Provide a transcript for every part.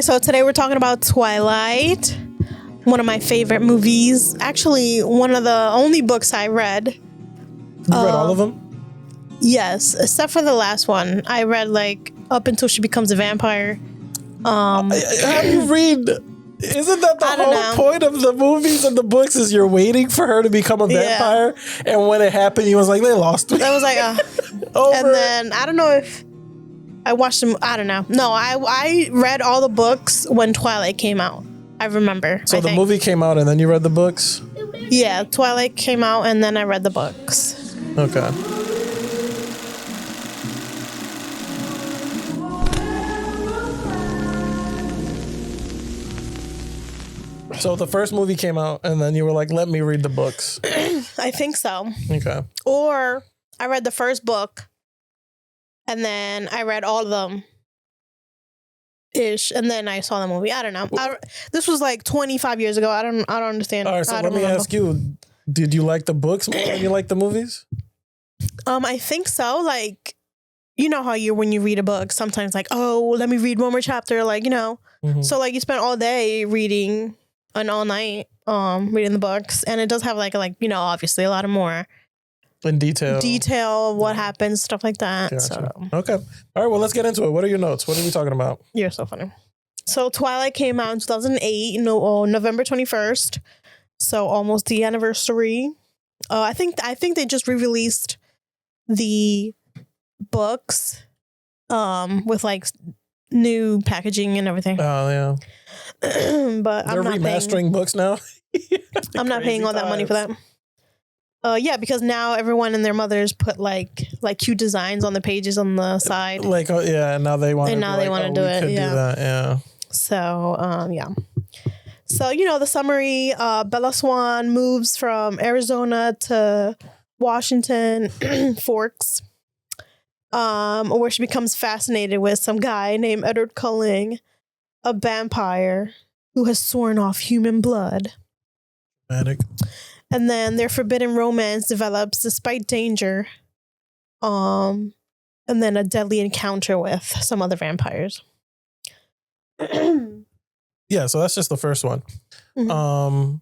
Okay, so today we're talking about Twilight, one of my favorite movies. Actually, one of the only books I read. You read all of them? Yes, except for the last one. I read like up until she becomes a vampire. How do you read? Isn't that the whole point of the movies and the books is you're waiting for her to become a vampire? And when it happened, you was like, they lost me. I was like, and then I don't know if I watched them. I don't know. No, I read all the books when Twilight came out. I remember. So the movie came out and then you read the books? Yeah, Twilight came out and then I read the books. Okay. So the first movie came out and then you were like, let me read the books. I think so. Okay. Or I read the first book and then I read all of them ish, and then I saw the movie. I don't know. This was like 25 years ago. I don't understand. All right, so let me ask you, did you like the books more than you like the movies? I think so. Like, you know how when you read a book, sometimes like, oh, let me read one more chapter, like, you know. Mm-hmm. So like you spend all day reading and all night reading the books, and it does have like you know, obviously a lot of more in detail what happens, stuff like that. Gotcha. So okay, all right, well, let's get into it. What are your notes? What are we talking about? You're so funny. So Twilight came out in 2008, November 21st, so almost the anniversary. I think they just re-released the books with like new packaging and everything. Oh yeah. But they're remastering books now. I'm not paying all that money for that. Yeah, because now everyone and their mothers put like cute designs on the pages on the side. Like and now they want. And now they want to do it. Yeah. Do that, yeah. So yeah. So the summary: Bella Swan moves from Arizona to Washington Forks, where she becomes fascinated with some guy named Edward Culling, a vampire who has sworn off human blood. Manic. And then their forbidden romance develops despite danger. And then a deadly encounter with some other vampires. Yeah, so that's just the first one. Mm-hmm.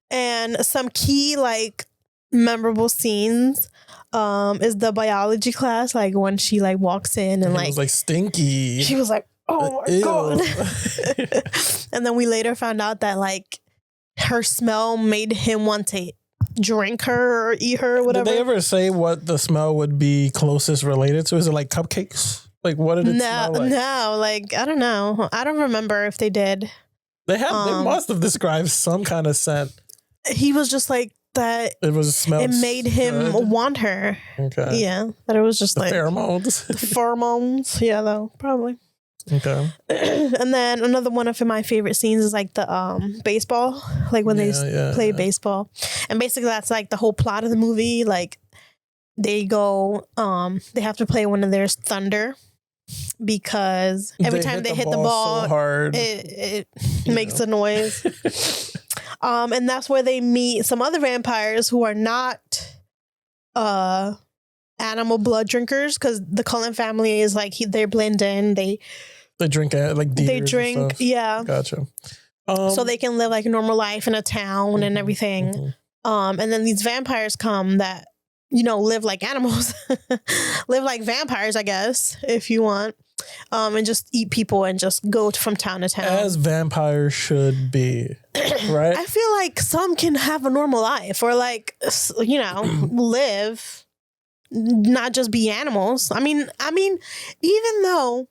And some key like memorable scenes is the biology class, like when she like walks in and it was like stinky. She was like, oh my God. And then we later found out that like her smell made him want to drink her or eat her or whatever. Did they ever say what the smell would be closest related to? Is it like cupcakes? Like what did it smell like? No, like I don't know. I don't remember if they did. They must have described some kind of scent. He was just like that. It was smelled. It made him want her. Okay. Yeah, but it was just the like pheromones. The pheromones. Yeah, though probably. Okay. And then another one of my favorite scenes is like the baseball, like when they play baseball, and basically that's like the whole plot of the movie. Like they go, they have to play when there's thunder, because every time they hit the ball so hard, it makes a noise. And that's where they meet some other vampires who are not animal blood drinkers, because the Cullen family is like they blend in. They drink like they drink, yeah. Gotcha. So they can live like a normal life in a town and everything. Mm-hmm. And then these vampires come that live like animals, live like vampires, I guess, if you want, and just eat people and just go from town to town as vampires should be, right? I feel like some can have a normal life or like live, not just be animals. I mean, even though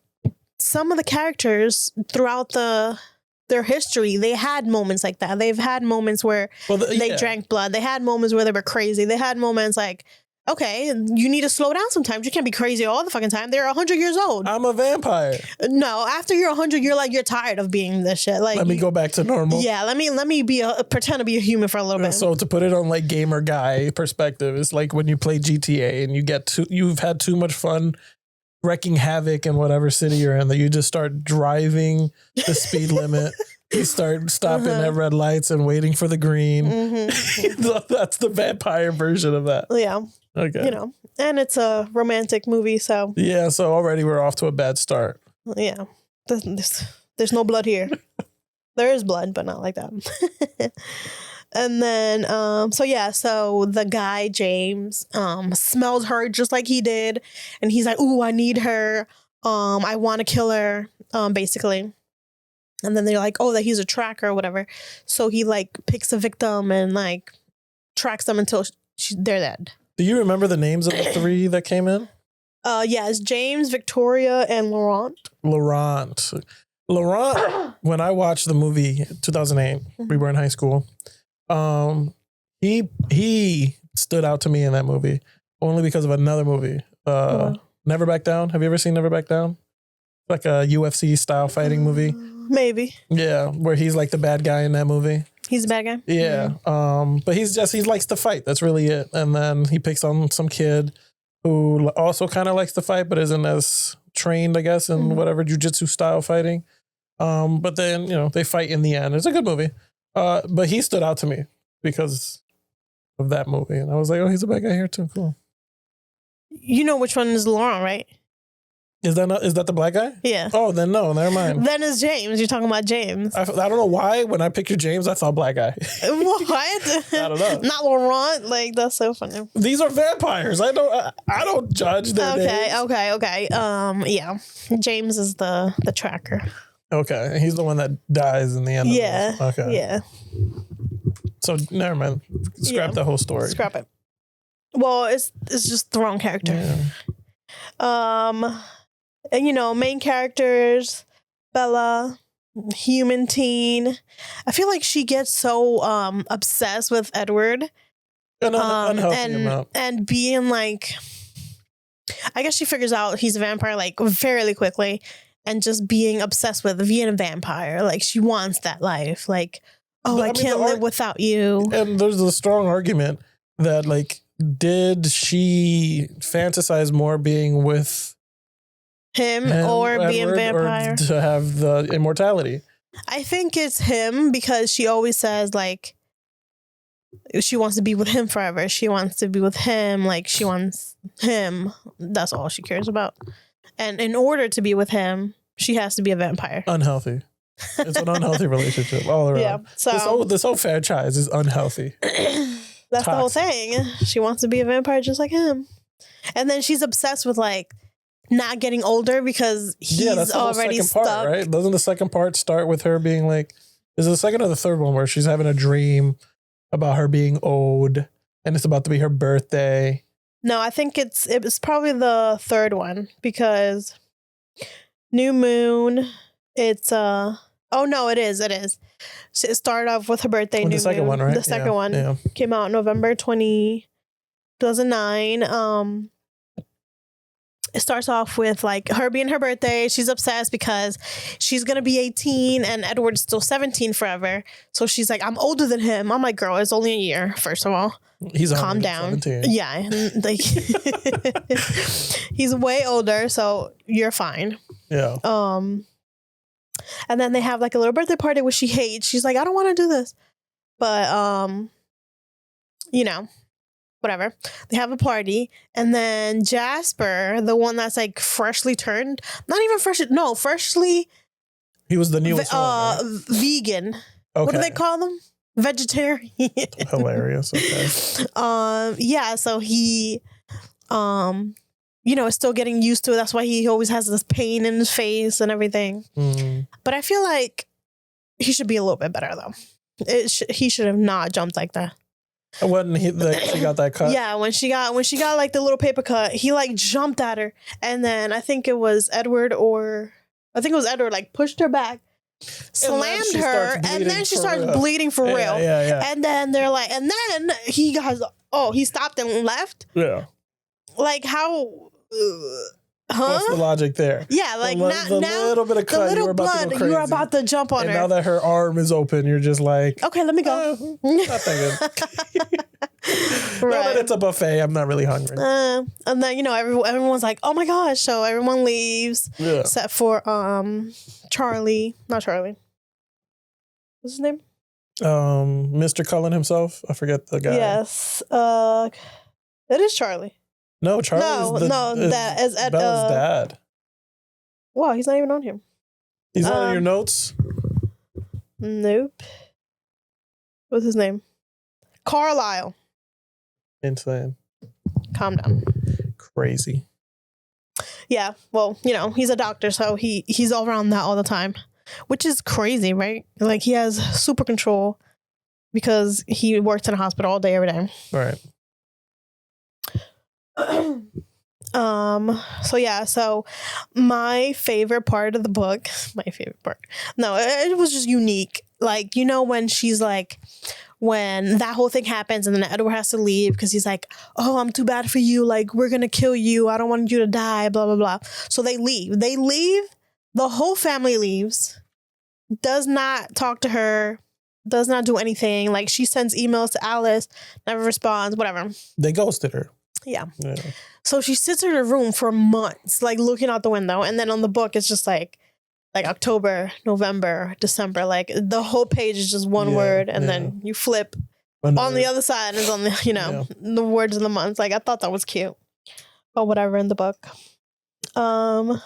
some of the characters throughout their history, they had moments like that. They've had moments where they drank blood. They had moments where they were crazy. They had moments like, okay, you need to slow down sometimes. You can't be crazy all the fucking time. They're 100 years old. I'm a vampire. No, after you're 100, you're tired of being this shit. Like, let me go back to normal. Yeah, let me pretend to be a human for a little bit. So to put it on like gamer guy perspective, it's like when you play GTA and you've had too much fun wrecking havoc in whatever city you're in, that you just start driving the speed limit. You start stopping at red lights and waiting for the green. Mm-hmm. That's the vampire version of that. Yeah. Okay. And it's a romantic movie, so. Yeah, so already we're off to a bad start. Yeah. There's no blood here. There is blood, but not like that. And then, so the guy, James, smells her just like he did. And he's like, ooh, I need her. I want to kill her, basically. And then they're like, oh, that he's a tracker or whatever. So he like picks a victim and like tracks them until they're dead. Do you remember the names of the three that came in? Yeah, it's James, Victoria, and Laurent. Laurent, when I watched the movie 2008, we were in high school. He stood out to me in that movie only because of another movie. Never Back Down. Have you ever seen Never Back Down? Like a UFC style fighting movie. Maybe. Yeah, where he's like the bad guy in that movie. He's a bad guy? Yeah. But he likes to fight. That's really it. And then he picks on some kid who also kind of likes to fight, but isn't as trained, I guess, in whatever jujitsu style fighting. But then, they fight in the end. It's a good movie. But he stood out to me because of that movie. And I was like, oh, he's a bad guy here too. Cool. You know which one is Laurent, right? Is that the black guy? Yeah. Oh, then no, never mind. Then it's James. You're talking about James. I don't know why when I pictured James, I thought black guy. What? I don't know. Not Laurent. Like, that's so funny. These are vampires. I don't judge their names. Okay. Yeah. James is the tracker. Okay. He's the one that dies in the end. Yeah. Of this. Okay. Yeah. So never mind. Scrap the whole story. Scrap it. Well, it's just the wrong character. Yeah. And main characters, Bella, human teen. I feel like she gets so obsessed with Edward. An unhealthy amount. And being like, I guess she figures out he's a vampire like fairly quickly, and just being obsessed with being a vampire. Like, she wants that life. Like, I can't live without you. And there's a strong argument that, like, did she fantasize more being with him or Edward, being vampire, or to have the immortality? I think it's him, because she always says like she wants to be with him forever. She wants to be with him. Like, she wants him. That's all she cares about. And in order to be with him, she has to be a vampire. Unhealthy. It's an unhealthy relationship all around. Yeah. So this whole franchise is unhealthy. That's toxic. The whole thing. She wants to be a vampire just like him. And then she's obsessed with like not getting older because he's already stuck. Part, right? Doesn't the second part start with her being like, is it the second or the third one where she's having a dream about her being old and it's about to be her birthday? No, I think it was probably the third one, because New Moon, it's oh no, it is. So it started off with her birthday. The second one, right? The second one came out November 2009. It starts off with like her being her birthday. She's obsessed because she's going to be 18 and Edward's still 17 forever. So she's like, I'm older than him. I'm like, girl, it's only a year, first of all. He's calm down. 17. Yeah. Like he's way older, so you're fine. Yeah. And then they have like a little birthday party, which she hates. She's like, I don't want to do this. But whatever. They have a party, and then Jasper, the one that's like freshly turned, freshly. He was the newest one, right? Vegan. Okay. What do they call them? Vegetarian. Hilarious. Okay. So he, is still getting used to it. That's why he always has this pain in his face and everything. Mm. But I feel like he should be a little bit better though. He should have not jumped like that. When she got that cut? Yeah, when she got like the little paper cut, he like jumped at her, and then I think it was Edward like pushed her back, slammed her, and then she starts bleeding for real. Yeah. And then they're like, and then he stopped and left. Yeah. Like how? What's the logic there? Yeah, like now little bit of cut, you were about to jump on her. Now that her arm is open, you're just like, okay, let me go. Not thinking. Right. Now that it's a buffet, I'm not really hungry. And then everyone's like, oh my gosh! So everyone leaves, except for Charlie. Not Charlie. What's his name? Mr. Cullen himself. I forget the guy. Yes. It is Charlie. No, Charlie. That is Bella's dad. Wow, he's not even on here. He's not in your notes? Nope. What's his name? Carlisle. Insane. Calm down. Crazy. Yeah, well, he's a doctor, so he's all around that all the time, which is crazy, right? Like, he has super control because he works in a hospital all day, every day. Right. So my favorite part of the book, no, it was just unique. Like, when she's like, when that whole thing happens and then Edward has to leave because he's like, oh, I'm too bad for you. Like, we're going to kill you. I don't want you to die, blah, blah, blah. So they leave. The whole family leaves, does not talk to her, does not do anything. Like, she sends emails to Alice, never responds, whatever. They ghosted her. Yeah. So she sits in her room for months, like, looking out the window. And then on the book, it's just like October, November, December. Like, the whole page is just one word. And then you flip on the other side is on the, the words of the month. Like, I thought that was cute. But whatever in the book. And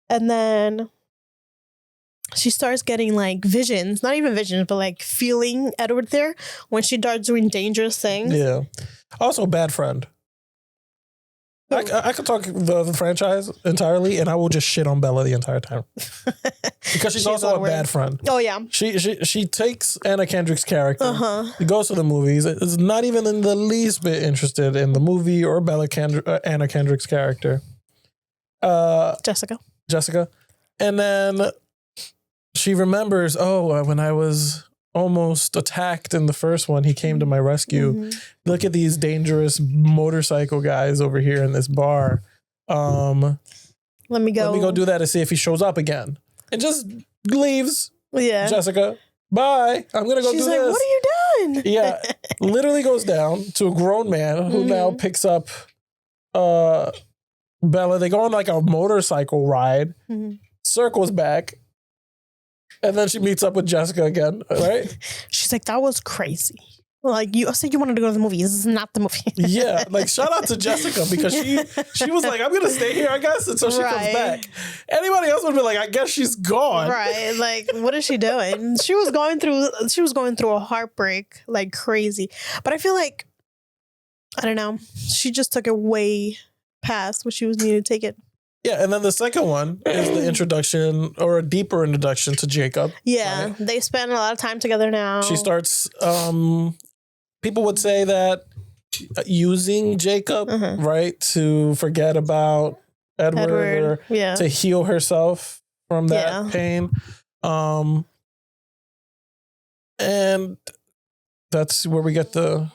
then she starts getting like visions, not even visions, but like feeling Edward there when she starts doing dangerous things. Yeah. Also, bad friend. I could talk the franchise entirely, and I will just shit on Bella the entire time because she's also a bad friend. Oh yeah, she takes Anna Kendrick's character, goes to the movies, is not even in the least bit interested in the movie or Anna Kendrick's character, Jessica, and then she remembers, when I was almost attacked in the first one, he came to my rescue. Look at these dangerous motorcycle guys over here in this bar. Let me go do that and see if he shows up again. And just leaves. Yeah. Jessica, bye. I'm gonna go do this. She's like, what are you doing? Yeah. Literally goes down to a grown man who now picks up Bella. They go on like a motorcycle ride, circles back. And then she meets up with Jessica again, right? She's like, that was crazy. Like, I said you wanted to go to the movies. This is not the movie. Yeah, like, shout out to Jessica because she was like, I'm going to stay here, I guess, until she comes back. Anybody else would be like, I guess she's gone. Right, like, what is she doing? She was going through a heartbreak like crazy. But I feel like, I don't know, she just took it way past what she was needed to take it. Yeah, and then the second one is the introduction or a deeper introduction to Jacob. Yeah, right? They spend a lot of time together now. She starts, people would say that using Jacob, right, to forget about Edward. Or to heal herself from that pain. And that's where we get the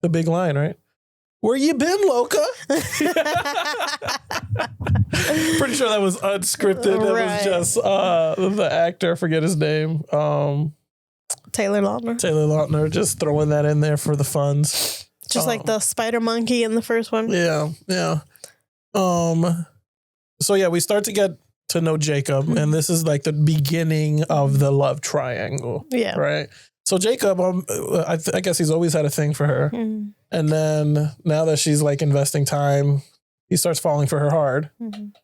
big line, right? Where you been, Loca? Pretty sure that was unscripted. That was just the actor, I forget his name. Taylor Lautner, just throwing that in there for the funds. Just like the spider monkey in the first one. Yeah. So yeah, we start to get to know Jacob, and this is like the beginning of the love triangle. Yeah. Right? So Jacob, I guess he's always had a thing for her. And then now that she's like investing time, he starts falling for her hard.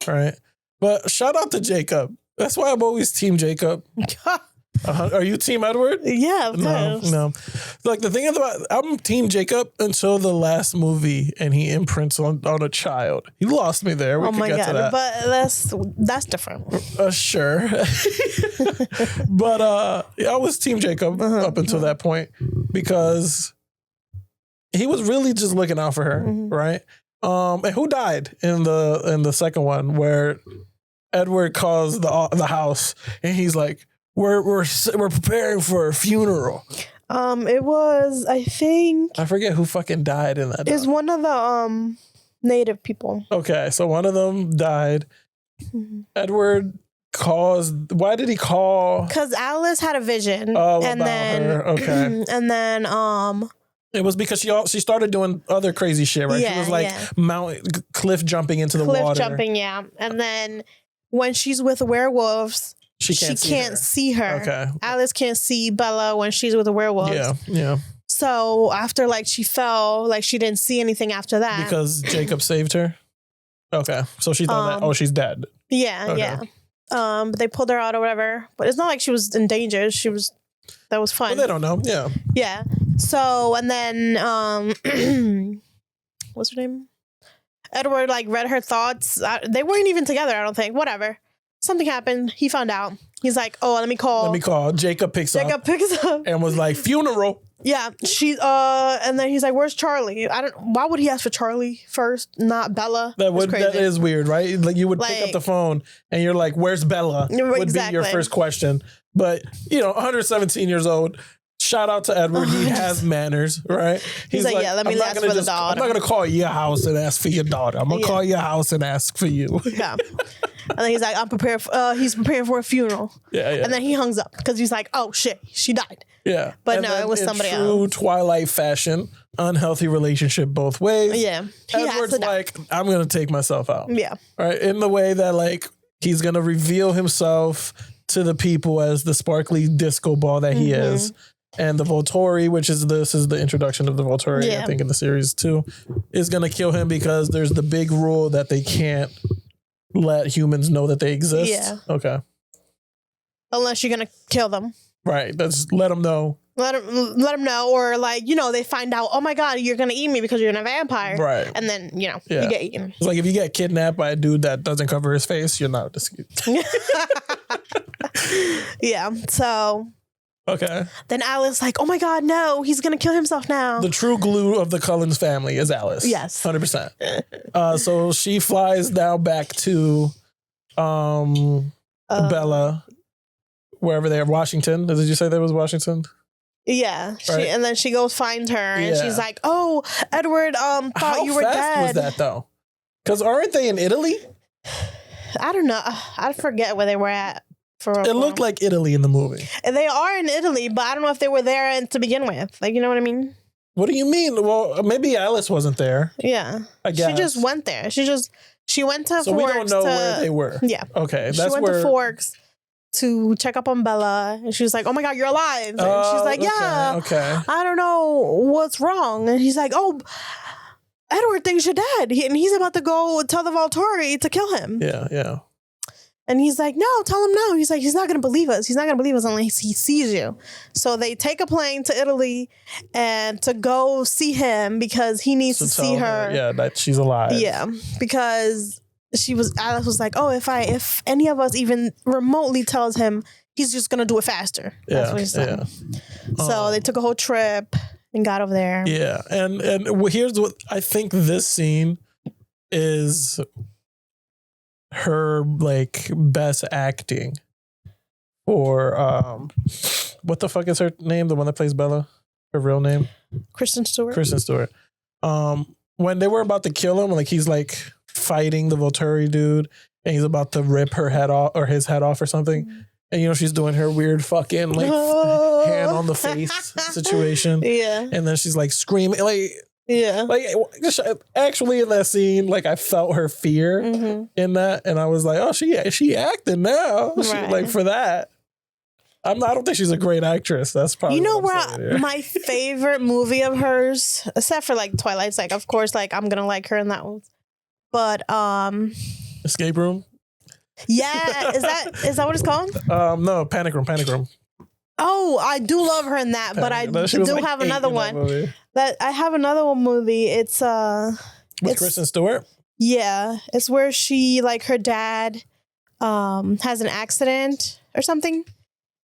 Right? But shout out to Jacob. That's why I'm always team Jacob. Are you team Edward? Yeah, of course. No. Like the thing about, I'm team Jacob until the last movie and he imprints on a child. You lost me there. We could get to that. But that's different. Sure. But I was team Jacob up until that point because he was really just looking out for her, right? And who died in the second one where Edward calls the house and he's like, We're preparing for a funeral. It was, I think, I forget who fucking died in that. It's one of the native people. Okay, so one of them died. Edward calls. Why did he call? Because Alice had a vision. Oh, and about then her. Okay, and then it was because she started doing other crazy shit, right? Yeah, she was like cliff jumping into the water. Cliff jumping, yeah. And then when she's with werewolves. She can't see her. Okay. Alice can't see Bella when she's with the werewolves. Yeah. So after she fell, she didn't see anything after that. Because Jacob saved her? Okay. So she thought that, she's dead. Yeah, Okay. yeah. But they pulled her out or whatever. But it's not like she was in danger. That was fun. Well, they don't know. Yeah. Yeah. So, and then, what's her name? Edward, like, read her thoughts. They weren't even together, I don't think. Whatever. Something happened. He found out. He's like, oh, let me call. Jacob picks up and was like, funeral. Yeah. And then he's like, where's Charlie? Why would he ask for Charlie first, not Bella? That is weird, right? Like, you would pick up the phone and you're like, where's Bella? Would be your first question. But, 117 years old. Shout out to Edward. He has manners, right? He's like, yeah, let me ask for the daughter. I'm not going to call your house and ask for your daughter. I'm going to call your house and ask for you. Yeah. And then he's like, he's preparing for a funeral. Yeah. And then he hangs up because he's like, oh shit, she died. Yeah. But no, it was somebody else. True Twilight fashion, unhealthy relationship both ways. Yeah. Edward's like, I'm going to take myself out. Yeah. Right. In the way that, like, he's going to reveal himself to the people as the sparkly disco ball that he is. And the Volturi, this is the introduction of the Volturi, I think, in the series too, is going to kill him because there's the big rule that they can't let humans know that they exist. Yeah. Okay. Unless you're going to kill them. Right. That's let them know. Let them know. Or, like, they find out, oh my God, you're going to eat me because you're a vampire. Right. And then, you get eaten. It's like if you get kidnapped by a dude that doesn't cover his face, you're not discreet. Yeah. So... Okay. Then Alice like, oh my God, no, he's going to kill himself now. The true glue of the Cullens family is Alice. Yes. 100%. So she flies now back to Bella, wherever they are, Washington. Did you say that was Washington? Yeah. Right? And then she goes find her and she's like, oh, Edward thought you were dead. How fast was that though? Because aren't they in Italy? I don't know. I forget where they were at. It looked like Italy in the movie. And they are in Italy, but I don't know if they were there to begin with. Like, you know what I mean? What do you mean? Well, maybe Alice wasn't there. Yeah. I guess. She just went there. She went to Forks. So we don't know where they were. Yeah. Okay. She went to Forks to check up on Bella. And she was like, oh my God, you're alive. And she's like, yeah. Okay. I don't know what's wrong. And he's like, oh, Edward thinks you're dead. And he's about to go tell the Volturi to kill him. Yeah. And he's like, no, tell him no. He's like, he's not going to believe us. He's not going to believe us unless he sees you. So they take a plane to Italy and to go see him because he needs to see her. That she's alive. Yeah, because Alice was like, oh, if any of us even remotely tells him, he's just going to do it faster. That's what he said. Yeah. So they took a whole trip and got over there. Yeah. And here's what I think this scene is her like best acting for what the fuck is her name? The one that plays Bella? Her real name? Kristen Stewart. When they were about to kill him, like he's like fighting the Volturi dude and he's about to rip her head off or his head off or something. And she's doing her weird fucking like hand on the face situation. Yeah. And then she's like screaming like actually in that scene, like I felt her fear in that, and I was like, oh, she acting now, right. Like for that. I don't think she's a great actress. That's probably my favorite movie of hers, except for like Twilight's, like of course, like I'm gonna like her in that one, but Escape Room. Yeah, is that what it's called? No, Panic Room. Oh, I do love her in that, but I do have another one. I have another one movie. It's with Kristen Stewart. Yeah, it's where she like her dad has an accident or something.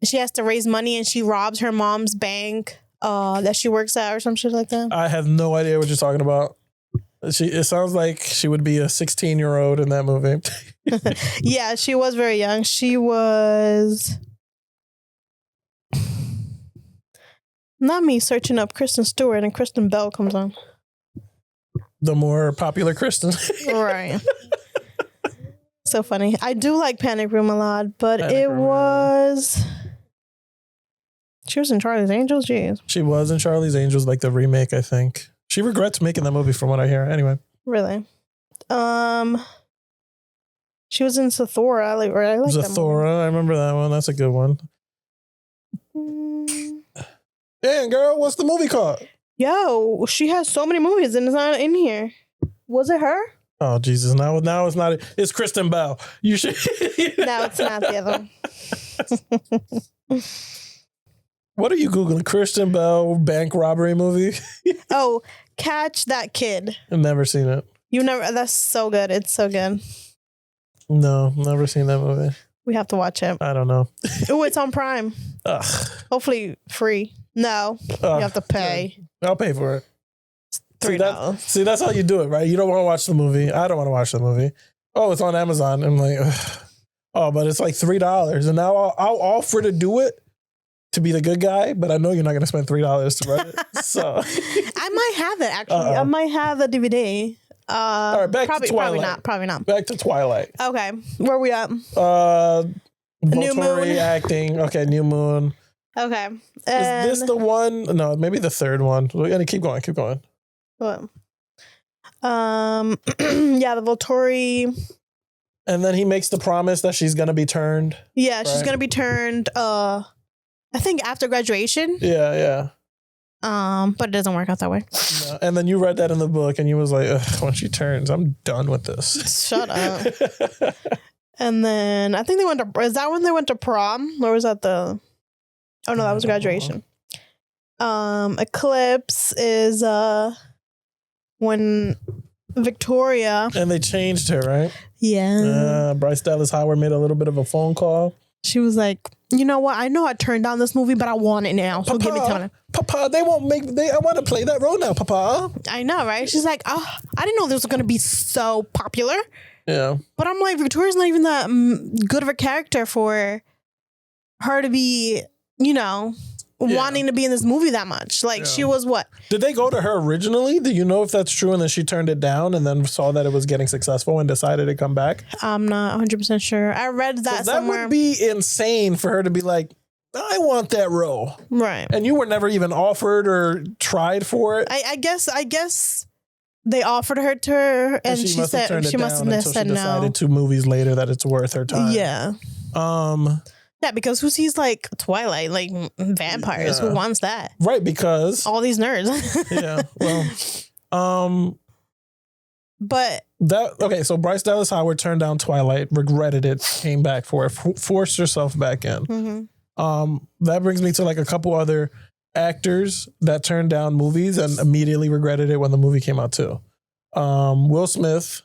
She has to raise money and she robs her mom's bank that she works at or some shit like that. I have no idea what you're talking about. It sounds like she would be a 16-year-old in that movie. Yeah, she was very young. She was. Not me searching up Kristen Stewart and Kristen Bell comes on. The more popular Kristen. Right. So funny. I do like Panic Room a lot, but was... She was in Charlie's Angels? Jeez. She was in Charlie's Angels, like the remake, I think. She regrets making that movie from what I hear. Anyway. Really? She was in Zathura. I like Zathura. I remember that one. That's a good one. Damn, girl, what's the movie called? Yo, she has so many movies and it's not in here. Was it her? Oh Jesus! Now it's not. It's Kristen Bell. You should. No, it's not the other one. What are you googling? Kristen Bell bank robbery movie? Oh, Catch That Kid. I've never seen it. You never? That's so good. It's so good. No, never seen that movie. We have to watch it. I don't know. Oh, it's on Prime. Ugh. Hopefully free. No, you have to pay. I'll pay for it. $3. See, that's how you do it, right? You don't want to watch the movie. I don't want to watch the movie. Oh, it's on Amazon. I'm like, ugh. Oh, but it's like $3. And now I'll offer to do it to be the good guy, but I know you're not going to spend $3 to rent it. So I might have it, actually. I might have the DVD. All right, back to Twilight. Probably not. Back to Twilight. Okay, where we at? New Moon. acting. Okay, New Moon. Okay. Is this the one? No, maybe the third one. We're going to keep going. What? Yeah, the Volturi. And then he makes the promise that she's gonna be turned. Yeah, right? she's gonna be turned. I think after graduation. Yeah. But it doesn't work out that way. No. And then you read that in the book, and you was like, when she turns, I'm done with this. Shut up. And then I think they went to. Is that when they went to prom, or was that the? Oh no, that was graduation. Eclipse is when Victoria. And they changed her, right? Yeah. Bryce Dallas Howard made a little bit of a phone call. She was like, you know what? I know I turned down this movie, but I want it now. So give me time. Papa, they won't make. I want to play that role now, Papa. I know, right? She's like, oh, I didn't know this was going to be so popular. Yeah. But I'm like, Victoria's not even that good of a character for her to be, wanting to be in this movie that much. Like, she was what? Did they go to her originally? Do you know if that's true? And then she turned it down and then saw that it was getting successful and decided to come back? I'm not 100% sure. I read that somewhere. That would be insane for her to be like, I want that role. Right. And you were never even offered or tried for it? I guess they offered her to her and she said she must have said no. Decided 2 movies later that it's worth her time. Yeah. Yeah, because who sees like Twilight, like vampires? Who wants that? Right, because all these nerds. Yeah. Well, but okay, so Bryce Dallas Howard turned down Twilight, regretted it, came back for it, forced herself back in. Mm-hmm. That brings me to like a couple other actors that turned down movies and immediately regretted it when the movie came out too. Will Smith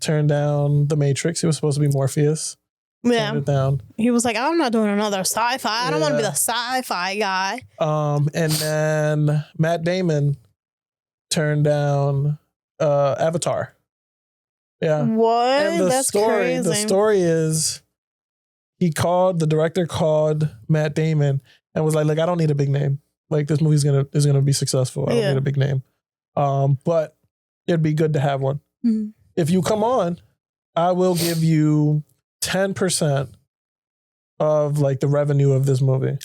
turned down The Matrix. He was supposed to be Morpheus. Yeah. It down. He was like, I'm not doing another sci-fi. I don't want to be the sci-fi guy. And then Matt Damon turned down Avatar. Yeah. What? And That's crazy. The story is the director called Matt Damon and was like, look, I don't need a big name. Like, this movie's is gonna be successful. I don't need a big name. But it'd be good to have one. Mm-hmm. If you come on, I will give you 10% of like the revenue of this movie.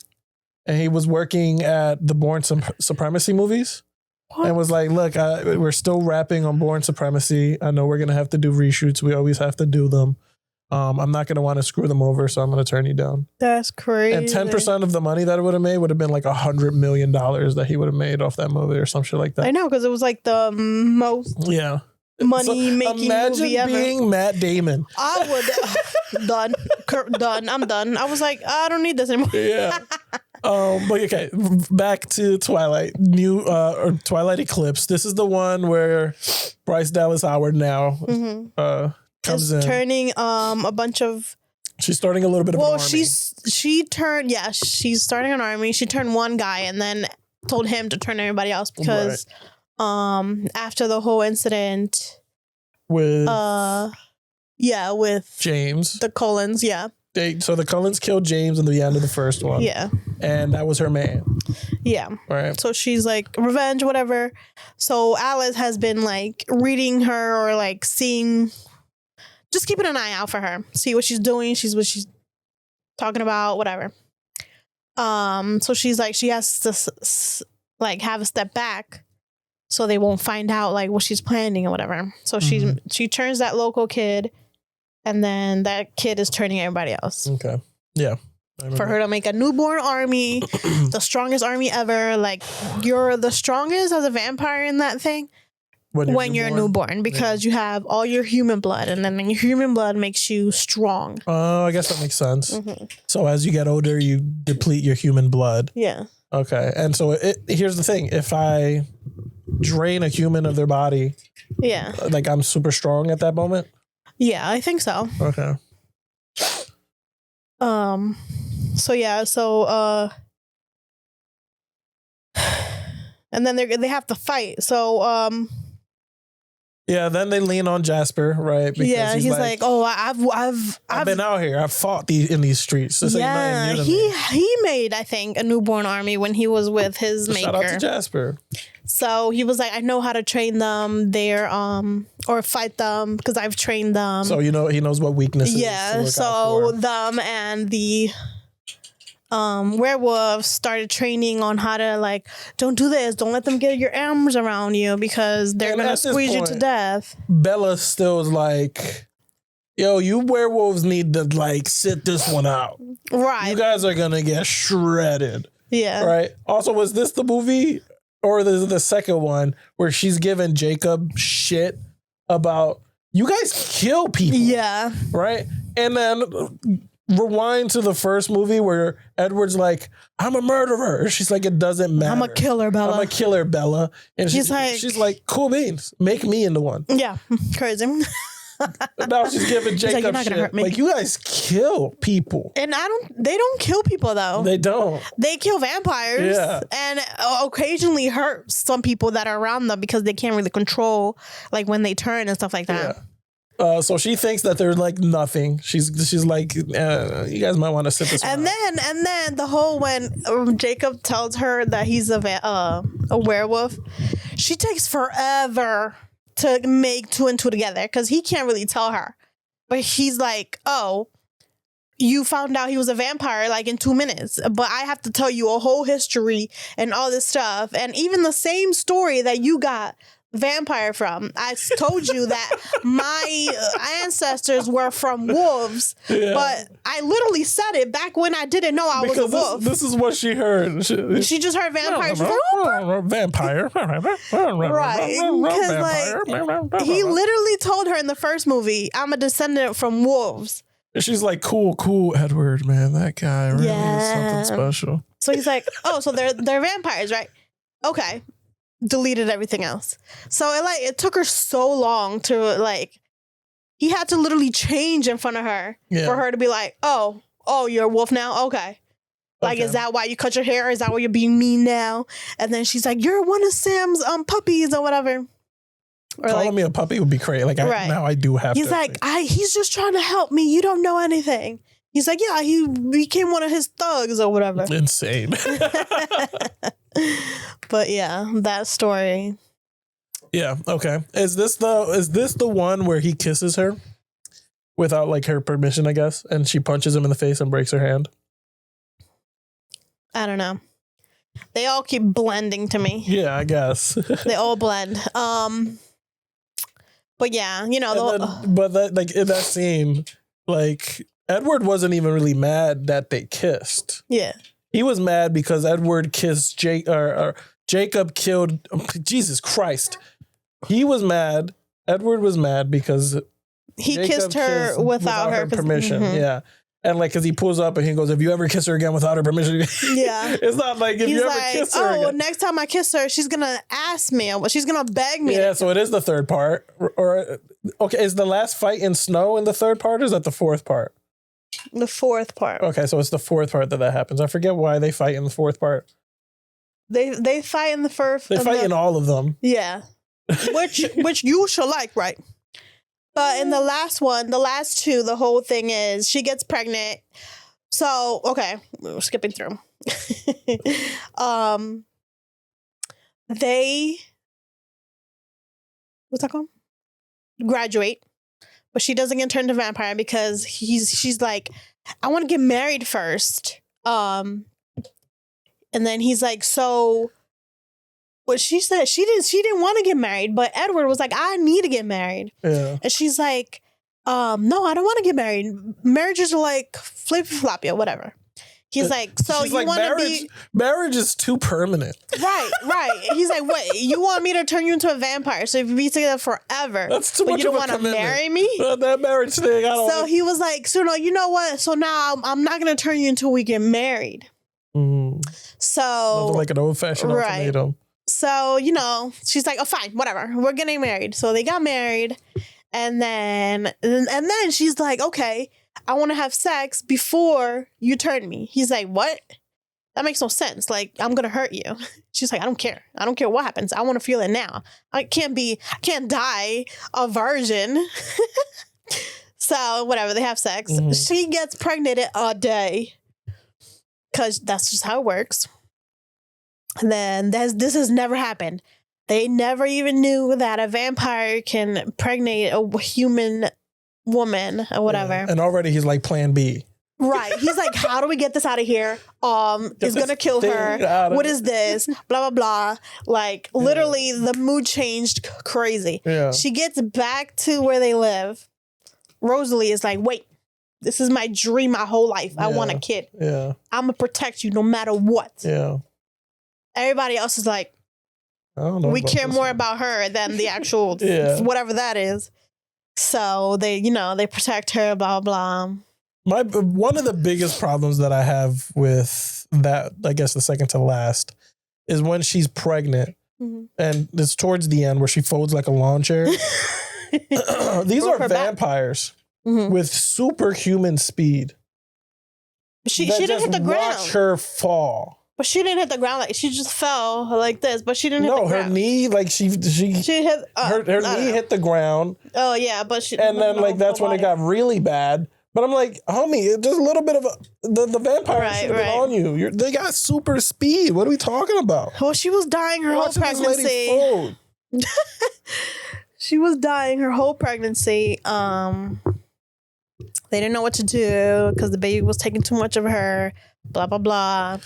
And he was working at the Born Supremacy movies. What? And was like, look, we're still wrapping on Born Supremacy. I know we're going to have to do reshoots. We always have to do them. I'm not going to want to screw them over, so I'm going to turn you down. That's crazy. And 10% of the money that it would have made would have been like $100 million that he would have made off that movie or some shit like that. I know, because it was like the most money making movie ever. Imagine being Matt Damon. I would done. I'm done. I was like, I don't need this anymore. Yeah. But okay, back to Twilight. Twilight Eclipse. This is the one where Bryce Dallas Howard now comes in, turning a bunch of. She's starting a little bit of an army. She's starting an army. She turned one guy and then told him to turn everybody else because after the whole incident with James, the Cullens, so the Cullens killed James in the end of the first one, and that was her man, right. So she's like, revenge, whatever. So Alice has been like reading her or like seeing, just keeping an eye out for her, see what she's doing, what she's talking about, whatever. So she's like, she has to like have a step back so they won't find out like what she's planning or whatever. So she turns that local kid, and then that kid is turning everybody else. Okay. Yeah. For her to make a newborn army, the strongest army ever. Like, you're the strongest as a vampire in that thing. when you're newborn because you have all your human blood, and then your human blood makes you strong. Oh, I guess that makes sense. So as you get older, you deplete your human blood. Yeah. Okay. And so here's the thing. If I drain a human of their body, like I'm super strong at that moment? Yeah, I think so. Okay. And then they have to fight. So yeah, then they lean on Jasper, right? Because he's like, "Oh, I've been out here. I've fought in these streets." This ain't nothing new to me. He made, I think, a newborn army when he was with his maker. Shout out to Jasper. So he was like, "I know how to train them. Or fight them because I've trained them." So he knows what weaknesses. Yeah. So them and the werewolves started training on how to, like, don't do this, don't let them get your arms around you because they're gonna squeeze you to death. Bella still is like, yo, you werewolves need to like sit this one out. Right. You guys are gonna get shredded. Yeah. Right. Also, was this the movie or the second one where she's giving Jacob shit about you guys kill people? Yeah. Right. And then rewind to the first movie where Edward's like, I'm a murderer. She's like, it doesn't matter. I'm a killer, Bella. I'm a killer, Bella. And she's like, cool beans. Make me into one. Yeah. Crazy. Now she's giving Jacob like, you're not shit. gonna hurt me. Like, you guys kill people. And they don't kill people though. They don't. They kill vampires. Yeah. And occasionally hurt some people that are around them because they can't really control like when they turn and stuff like that. Yeah. So she thinks that they're like nothing. She's like, you guys might want to sit this one out. And then the whole when Jacob tells her that he's a werewolf, she takes forever to make two and two together because he can't really tell her. But he's like, oh, you found out he was a vampire like in 2 minutes, but I have to tell you a whole history and all this stuff. And even the same story that you got vampire from. I told you that my ancestors were from wolves, but I literally said it back when I didn't know I was a wolf. This is what she heard. She just heard vampire. She's like, oh, vampire. Right. Because like he literally told her in the first movie, I'm a descendant from wolves. And she's like, cool, Edward, man. That guy really is something special. So he's like, oh, so they're vampires, right? Okay. Deleted everything else. So it took her so long to like, he had to literally change in front of her for her to be like, oh, you're a wolf now? Okay. Like, is that why you cut your hair? Is that why you're being mean now? And then she's like, you're one of Sam's puppies or whatever. Or calling me a puppy would be crazy. Like, now I do have to. He's like, he's just trying to help me. You don't know anything. He's like, yeah, he became one of his thugs or whatever. Insane. But yeah, that story. Yeah. Okay. Is this the one where he kisses her without like her permission, I guess, and she punches him in the face and breaks her hand? I don't know. They all keep blending to me. Yeah, I guess. They all blend. But yeah, you know. Like in that scene, like Edward wasn't even really mad that they kissed. Yeah. He was mad because Edward kissed Jacob killed. Jesus Christ. He was mad. Edward was mad because he kissed her without her permission. Mm-hmm. Yeah. And like, cause he pulls up and he goes, if you ever kiss her again without her permission. Yeah. It's not like if you ever kiss her again. Next time I kiss her, she's going to ask me. She's going to beg me. Yeah. So it is the third part. Or okay. Is the last fight in snow in the third part or is that the fourth part? The fourth part. Okay. So it's the fourth part that happens. I forget why they fight in the fourth part. They fight in the first. They fight in all of them. Yeah. Which you shall like, right? But in the last one, the last two, the whole thing is she gets pregnant. So, okay, we're skipping through. They, what's that called? Graduate. But she doesn't get turned to vampire because she's like, I want to get married first. And then he's like, so what she said, she didn't want to get married, but Edward was like, I need to get married. Yeah. And she's like, no, I don't want to get married. Marriages are like flippy floppy or whatever. He's like, so She's you like, want to be marriage is too permanent. right. He's like, what? You want me to turn you into a vampire? So if you be together forever, That's too but much you don't of a want to marry me? That marriage thing, I don't. So he was like, so no, you know what? So now I'm not gonna turn you until we get married. So nothing like an old fashioned ultimatum. So she's like, oh fine, whatever. We're getting married. So they got married, and then she's like, okay, I want to have sex before you turn me. He's like, what? That makes no sense. Like, I'm going to hurt you. She's like, I don't care. I don't care what happens. I want to feel it now. I can't die a virgin. So whatever, they have sex. She gets pregnant in a day because that's just how it works. And then this has never happened. They never even knew that a vampire can impregnate a human woman or whatever. Yeah. And already he's like plan B. Right. He's like, how do we get this out of here? It's going to kill her. What is this? Blah, blah, blah. Like, literally, the mood changed crazy. Yeah. She gets back to where they live. Rosalie is like, wait, this is my dream my whole life. I want a kid. Yeah. I'm going to protect you no matter what. Yeah. Everybody else is like, we care more about her than the actual whatever that is. So they protect her, blah, blah. One of the biggest problems that I have with that, I guess the second to last, is when she's pregnant and it's towards the end where she folds like a lawn chair. These are vampires with superhuman speed. She didn't hit the ground. Watch her fall. But she didn't hit the ground. Like, she just fell like this, but she didn't hit the ground. No, her knee, like she hit her knee hit the ground. Oh yeah, but she and then like that's when it got really bad. But I'm like, homie, just a little bit of the vampire should have been on you. They got super speed. What are we talking about? Well, she was dying her whole pregnancy. She was dying her whole pregnancy. They didn't know what to do because the baby was taking too much of her. Blah blah blah.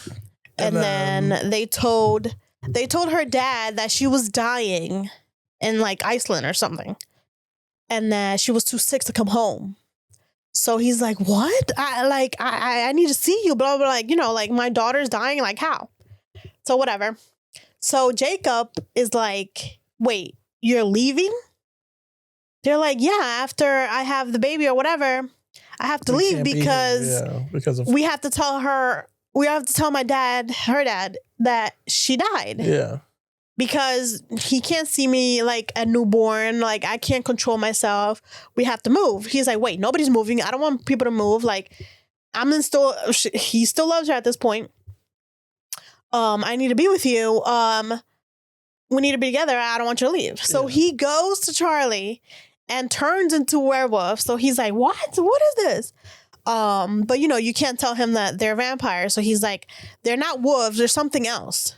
And then they told her dad that she was dying in like Iceland or something, and that she was too sick to come home. So he's like, what? I need to see you, blah, blah, like, like my daughter's dying. Like, how? So whatever. So Jacob is like, wait, you're leaving? They're like, yeah, after I have the baby or whatever, I have to leave because we have to tell her, we have to tell her dad, that she died. Yeah. Because he can't see me like a newborn. Like, I can't control myself. We have to move. He's like, wait, nobody's moving. I don't want people to move. Like, he still loves her at this point. I need to be with you. We need to be together. I don't want you to leave. So he goes to Charlie and turns into a werewolf. So he's like, what? What is this? But you can't tell him that they're vampires. So he's like, they're not wolves. There's something else.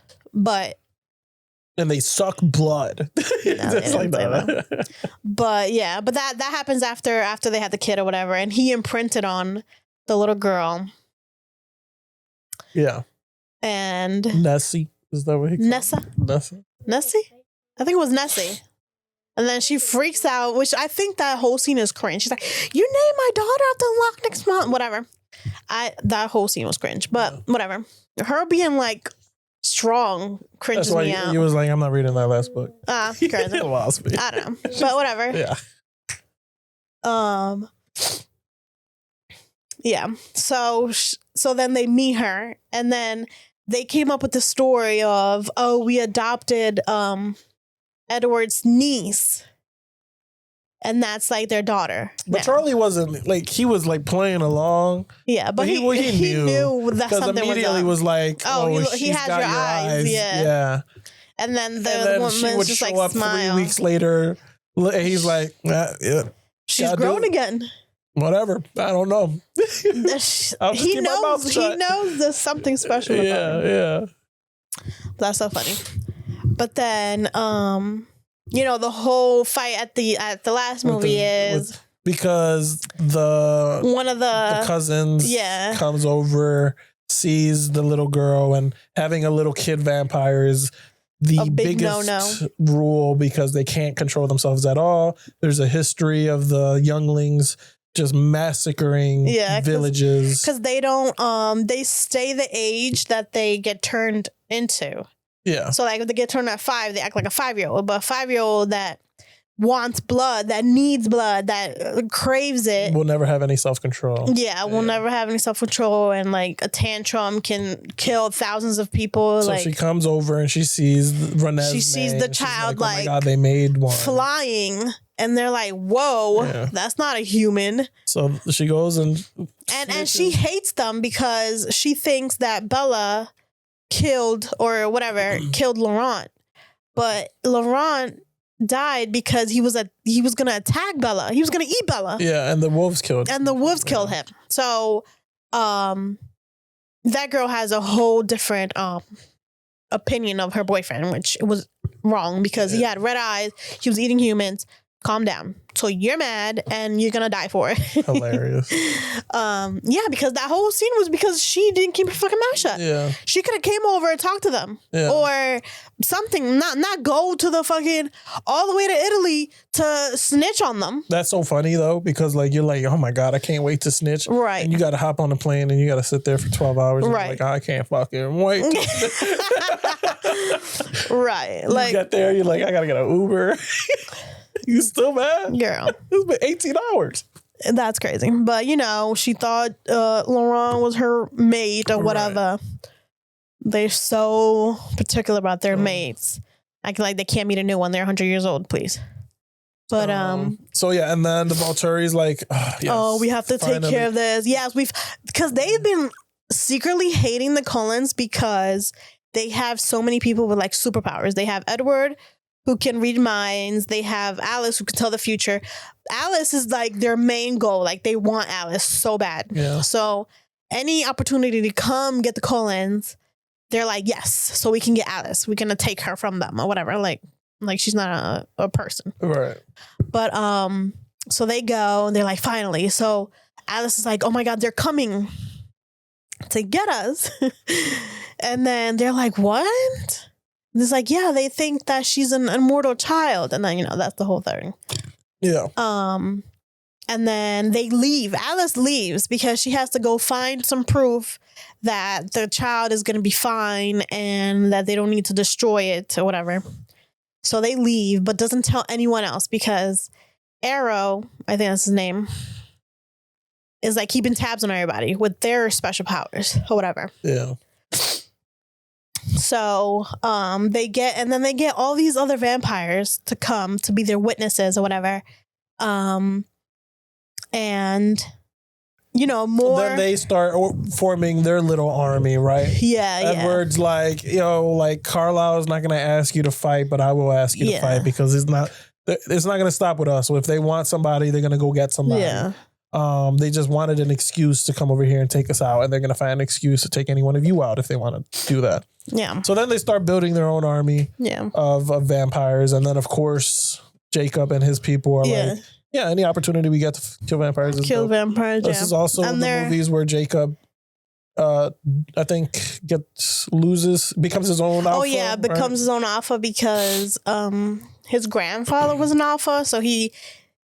And they suck blood. That's like that. But that happens after they had the kid or whatever, and he imprinted on the little girl. Yeah. And Nessie, is that what he called? Nessie? I think it was Nessie. And then she freaks out, which I think that whole scene is cringe. She's like, "You name my daughter after Loch next month, whatever." That whole scene was cringe, but whatever. Her being like strong cringes me out. You was like, I'm not reading that last book. Crazy. Lost me. I don't know, but whatever. Yeah. Yeah. So then they meet her, and then they came up with the story of, we adopted Edward's niece, and that's like their daughter. But Charlie wasn't like, he was like playing along. Yeah, but he knew that something immediately was like, he has your eyes. Yeah. And then the woman was just like, smile. 3 weeks later, he's like, she's grown again. Whatever. I don't know. He knows there's something special about her. Yeah. That's so funny. But then, the whole fight at the last movie is because one of the cousins comes over, sees the little girl, and having a little kid vampire is the biggest rule because they can't control themselves at all. There's a history of the younglings just massacring villages. Because they don't, they stay the age that they get turned into. Yeah. So like if they get turned at 5, they act like a 5-year-old. But a 5-year-old that wants blood, that needs blood, that craves it, will never have any self-control. Yeah, will never have any self-control, and like a tantrum can kill thousands of people. So like she comes over and she sees Renesmee. She sees the child like, oh my God, they made one flying, and they're like, "Whoa, that's not a human." So she goes and she hates them because she thinks that Bella killed or whatever killed Laurent, but Laurent died because he was gonna attack Bella. He was gonna eat Bella. Yeah, and the wolves killed him. So that girl has a whole different opinion of her boyfriend, which was wrong because he had red eyes, he was eating humans. Calm down. So you're mad and you're gonna die for it. Hilarious. Yeah, because that whole scene was because she didn't keep her fucking mouth shut. Yeah. She could have came over and talked to them. Yeah. Or something. Not go to the fucking all the way to Italy to snitch on them. That's so funny though, because like you're like, oh my God, I can't wait to snitch. Right. And you gotta hop on a plane and you gotta sit there for 12 hours. And right. Like, I can't fucking wait. Right. Like you get there, you're like, I gotta get an Uber. You still mad? Girl. It's been 18 hours. That's crazy. But, you know, she thought Laurent was her mate or whatever. Right. They're so particular about their mates. Acting like they can't meet a new one. They're 100 years old, please. But, So, yeah, and then the Volturi's like, yes, we have to take care of this. Yes, because they've been secretly hating the Cullens because they have so many people with, like, superpowers. They have Edward, who can read minds. They have Alice, who can tell the future. Alice is like their main goal. Like they want Alice so bad. Yeah. So any opportunity to come get the Cullens, they're like, yes, so we can get Alice. We're gonna take her from them or whatever. Like she's not a person. Right. But so they go and they're like, finally. So Alice is like, oh my God, they're coming to get us. And then they're like, what? It's like, yeah, they think that she's an immortal child. And then, you know, that's the whole thing. Yeah. And then they leave. Alice leaves because she has to go find some proof that the child is going to be fine and that they don't need to destroy it or whatever. So they leave, but doesn't tell anyone else because Arrow, I think that's his name, is like keeping tabs on everybody with their special powers or whatever. Yeah. So they get all these other vampires to come to be their witnesses or whatever. And you know, more. Then they start forming their little army, right? Yeah, Edward's like, like Carlisle's not going to ask you to fight, but I will ask you to fight because it's not going to stop with us. So if they want somebody, they're going to go get somebody. Yeah. They just wanted an excuse to come over here and take us out, and they're going to find an excuse to take any one of you out if they want to do that. Yeah. So then they start building their own army of vampires, and then of course Jacob and his people are like, any opportunity we get to kill vampires is kill vampires. This is also the movies where Jacob, I think, becomes his own alpha. Oh yeah, becomes his own alpha because his grandfather was an alpha, so he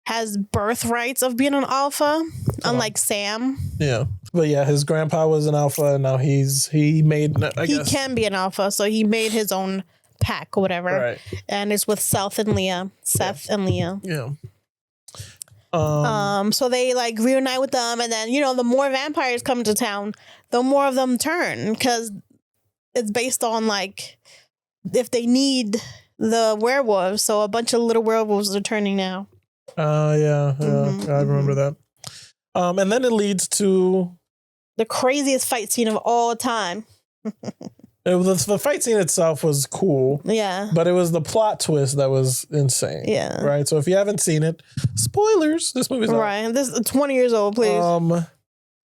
has birthrights of being an alpha, unlike Sam. Yeah. But yeah, his grandpa was an alpha, and now he can be an alpha, so he made his own pack or whatever. Right. And it's with Seth and Leah. Yeah. So they like reunite with them, and then, you know, the more vampires come to town, the more of them turn, because it's based on like if they need the werewolves. So a bunch of little werewolves are turning now. Yeah, I remember that. And then it leads to the craziest fight scene of all time. The fight scene itself was cool. Yeah. But it was the plot twist that was insane. Yeah. Right? So if you haven't seen it, spoilers, this movie's out. Right. This is 20 years old, please.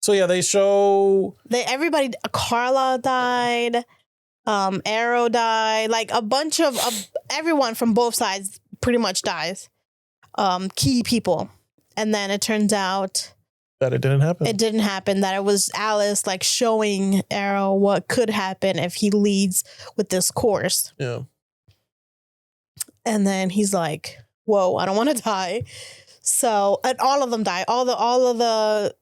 So yeah, they show everybody, Carla died, Arrow died, like a bunch of everyone from both sides pretty much dies. Key people. And then it turns out that it didn't happen. It didn't happen. That it was Alice like showing Arrow what could happen if he leads with this course. Yeah. And then he's like, whoa, I don't want to die. So, and all of them die. All of the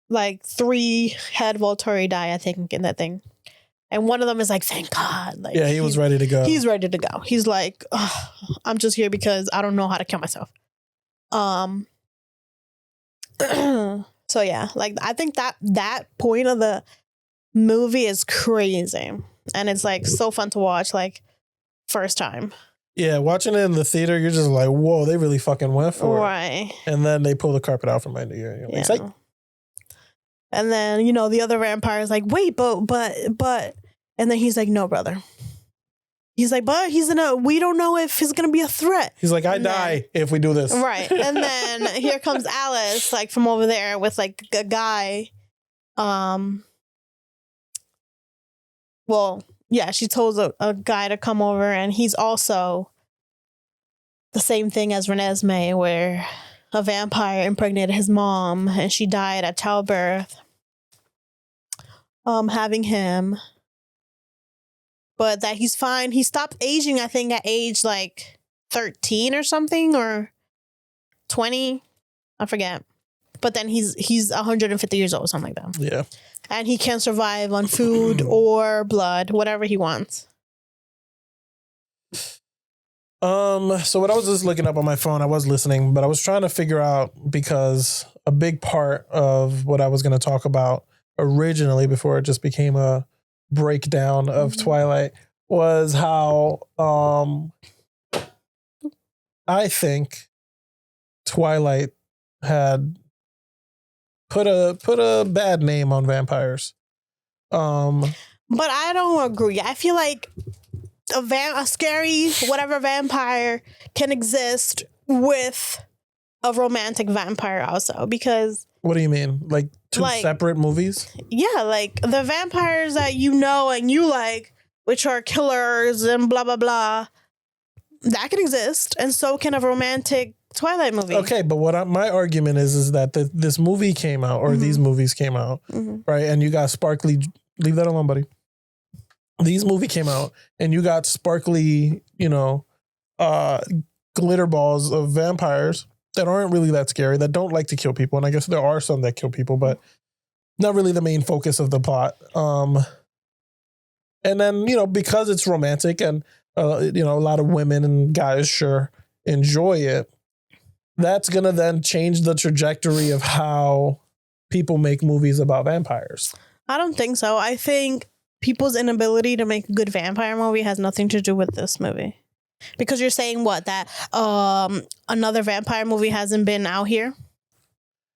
like 3-head Volturi die, I think, in that thing. And one of them is like, thank God. Like, yeah, he was ready to go. He's ready to go. He's like, I'm just here because I don't know how to kill myself. So yeah, like I think that point of the movie is crazy. And it's like so fun to watch, like first time. Yeah, watching it in the theater, you're just like, whoa, they really fucking went for it. And then they pull the carpet out from under you. And you're like, psych. And then, you know, the other vampire is like, wait, but. And then he's like, no, brother. He's like, but we don't know if he's going to be a threat. He's like, I die if we do this. Right. And then here comes Alice, like from over there with like a guy. Well, yeah, she told a guy to come over, and he's also the same thing as Renesmee, where a vampire impregnated his mom and she died at childbirth. Having him. But that he's fine. He stopped aging, I think, at age like 13 or something, or 20. I forget. But then he's 150 years old, something like that. Yeah. And he can survive on food or blood, whatever he wants. So what I was just looking up on my phone, I was listening, but I was trying to figure out, because a big part of what I was going to talk about originally, before it just became a breakdown of Twilight, was how I think Twilight had put a bad name on vampires. But I don't agree. I feel like a scary whatever vampire can exist with a romantic vampire also, because what do you mean? Like two separate movies? Yeah, like the vampires that you know and you like, which are killers and blah blah blah, that can exist, and so can a romantic Twilight movie. Okay, but my argument is that this movie came out, or these movies came out, right? And you got sparkly. Leave that alone, buddy. These movie came out, and you got sparkly, glitter balls of vampires that aren't really that scary, that don't like to kill people. And I guess there are some that kill people, but not really the main focus of the plot. And then, because it's romantic and, a lot of women and guys sure enjoy it, that's going to then change the trajectory of how people make movies about vampires. I don't think so. I think people's inability to make a good vampire movie has nothing to do with this movie. Because you're saying that another vampire movie hasn't been out here?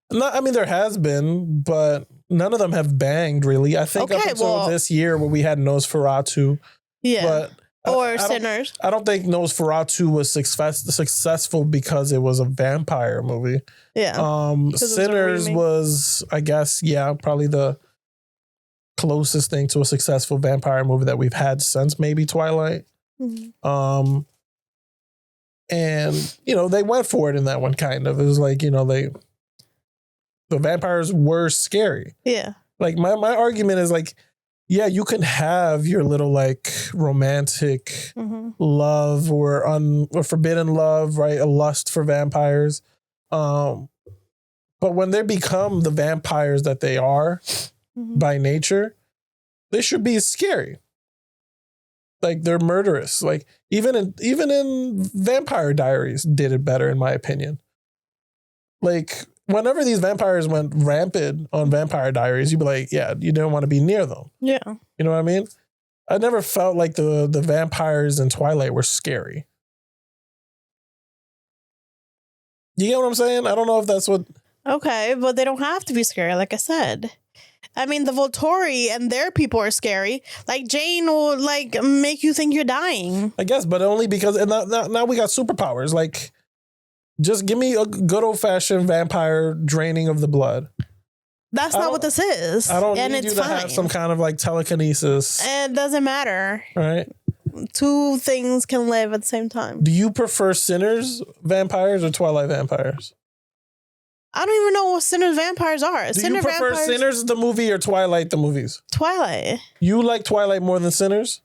There has been, but none of them have banged, really. I think up until this year, where we had Nosferatu. Yeah. Or Sinners. I don't think Nosferatu was successful because it was a vampire movie. Yeah. Sinners was, I guess, probably the closest thing to a successful vampire movie that we've had since maybe Twilight. And they went for it in that one, kind of. It was like, the vampires were scary. Yeah. Like my argument is like, yeah, you can have your little like romantic love or forbidden love, right? A lust for vampires. But when they become the vampires that they are by nature, they should be scary. Like, they're murderous. Like, even in Vampire Diaries did it better, in my opinion. Like, whenever these vampires went rampant on Vampire Diaries, you'd be like, yeah, you don't want to be near them. Yeah. You know what I mean? I never felt like the vampires in Twilight were scary. You get what I'm saying? I don't know if that's what... Okay, but they don't have to be scary, like I said. I mean, the Volturi and their people are scary. Like, Jane will, like, make you think you're dying. I guess, but only because... And now we got superpowers. Like, just give me a good old-fashioned vampire draining of the blood. That's not what this is. I don't need you to have some kind of, like, telekinesis. It doesn't matter. Right? Two things can live at the same time. Do you prefer Sinners vampires or Twilight vampires? I don't even know what Sinners vampires are. Do you prefer Sinners the movie or Twilight the movies? Twilight. You like Twilight more than Sinners?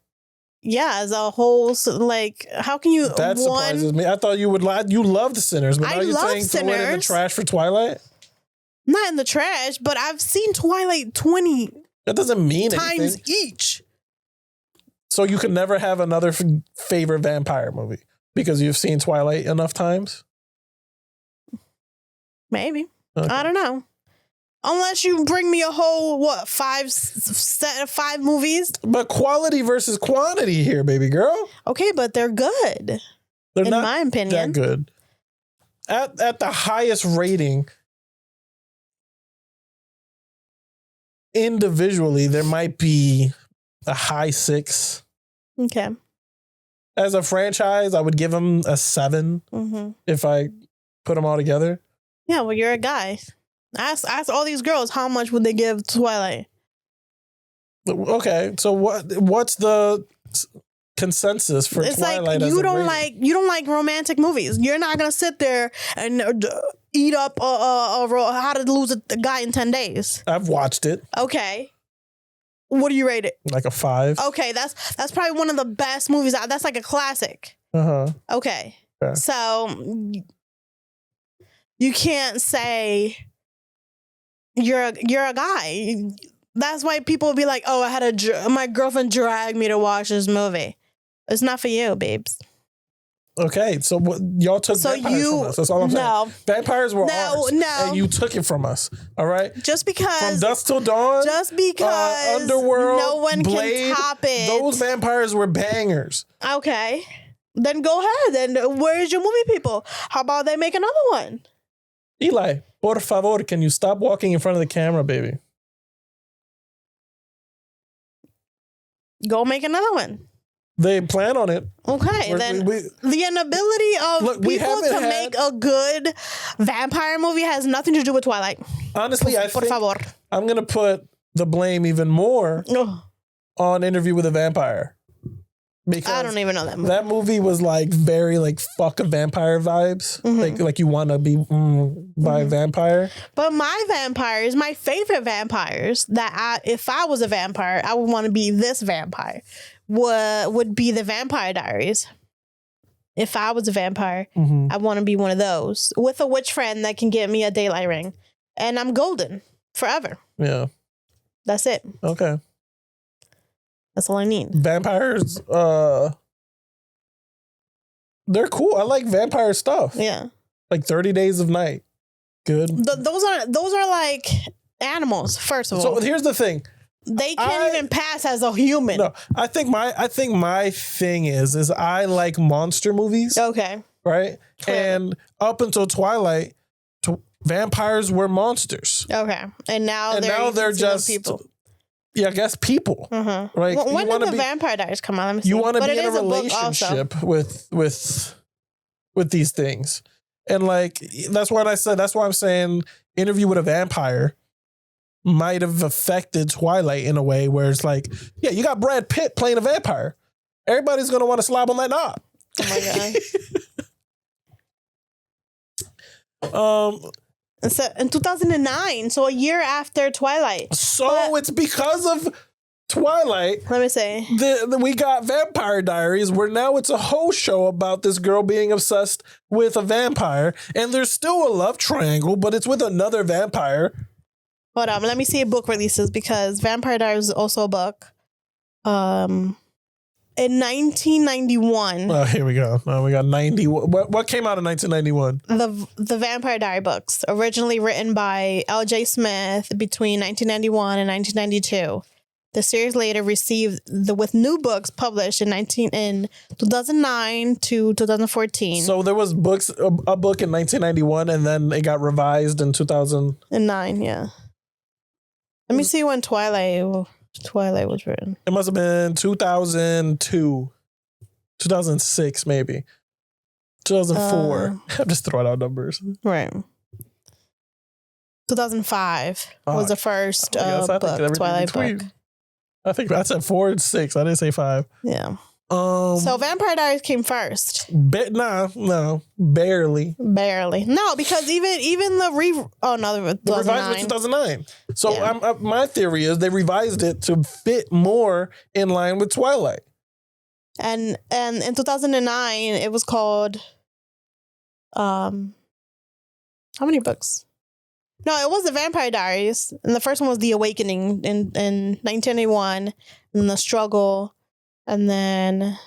yeah, as a whole, like, how can you? That surprises me. I thought you would lie. You loved Sinners, but now you're saying throw it in the trash for Twilight? Not in the trash, but I've seen Twilight 20 that doesn't mean times anything. each. So you could never have another favorite vampire movie because you've seen Twilight enough times? Maybe. Okay. I don't know. Unless you bring me a whole, set of 5 movies. But quality versus quantity here, baby girl. Okay, but they're good. They're in not my opinion. that good. At the highest rating, individually, there might be a high 6. Okay. As a franchise, I would give them a 7 if I put them all together. Yeah, well, you're a guy. Ask all these girls how much would they give Twilight. Okay, so what's the consensus for it's Twilight? Like you don't like romantic movies. You're not gonna sit there and eat up How to Lose a Guy in 10 Days. I've watched it. Okay, what do you rate it? Like a 5. Okay, that's probably one of the best movies out. That's like a classic. Okay, so you can't say you're a guy. That's why people will be like, "Oh, my girlfriend dragged me to watch this movie." It's not for you, babes. Okay, so y'all took vampires from us. That's all I'm saying. Vampires were ours. And you took it from us. All right? Just because. From Dusk Till Dawn. Just because. Underworld. No one Blade, can top it. Those vampires were bangers. Okay. Then go ahead. Then where's your movie people? How about they make another one? Eli, por favor, can you stop walking in front of the camera, baby? Go make another one. They plan on it. Okay, the inability of people to make a good vampire movie has nothing to do with Twilight. Honestly, I think I'm going to put the blame even more on Interview with a Vampire. Because I don't even know that movie. That movie was like very like fuck a vampire vibes. Like you want to be by a vampire. But my favorite vampires if I was a vampire, I would want to be this vampire. Would be the Vampire Diaries. If I was a vampire, I want to be one of those with a witch friend that can get me a daylight ring, and I'm golden forever. Yeah, that's it. Okay, that's all I need. Vampires, they're cool. I like vampire stuff. Yeah, like 30 Days of Night. Good. Those are like animals. First of all, so here's the thing. They can't even pass as a human. No, I think my thing is I like monster movies. Okay. Right? And up until Twilight, vampires were monsters. Okay. And now they're just people. Yeah, I guess people. Right? When did the Vampire Diaries come out? Let me see. You want to be in a relationship with these things. And like that's why I'm saying Interview with a Vampire might have affected Twilight in a way where it's like, yeah, you got Brad Pitt playing a vampire. Everybody's going to want to slob on that knob. Oh my God. So in 2009, so a year after Twilight. So it's because of Twilight. Let me say. We got Vampire Diaries, where now it's a whole show about this girl being obsessed with a vampire. And there's still a love triangle, but it's with another vampire. Hold on, let me see book releases because Vampire Diaries is also a book. In 1991. Oh, here we go. We got 90. What came out in 1991? The Vampire Diary books, originally written by L.J. Smith between 1991 and 1992. The series later received with new books published in 2009 to 2014. So there was a book in 1991, and then it got revised in 2009. Yeah. Let me see when Twilight was written. It must have been 2002, 2006, maybe 2004. I'm just throwing out numbers. Right. 2005 was the first book, Twilight book. I think I said 4 and 6. I didn't say 5. Yeah. So Vampire Diaries came first. No, barely. No, because even the revised was 2009. So yeah. My theory is they revised it to fit more in line with Twilight. And in 2009, it was called, how many books? No, it was The Vampire Diaries. And the first one was The Awakening in 1981. And The Struggle. And then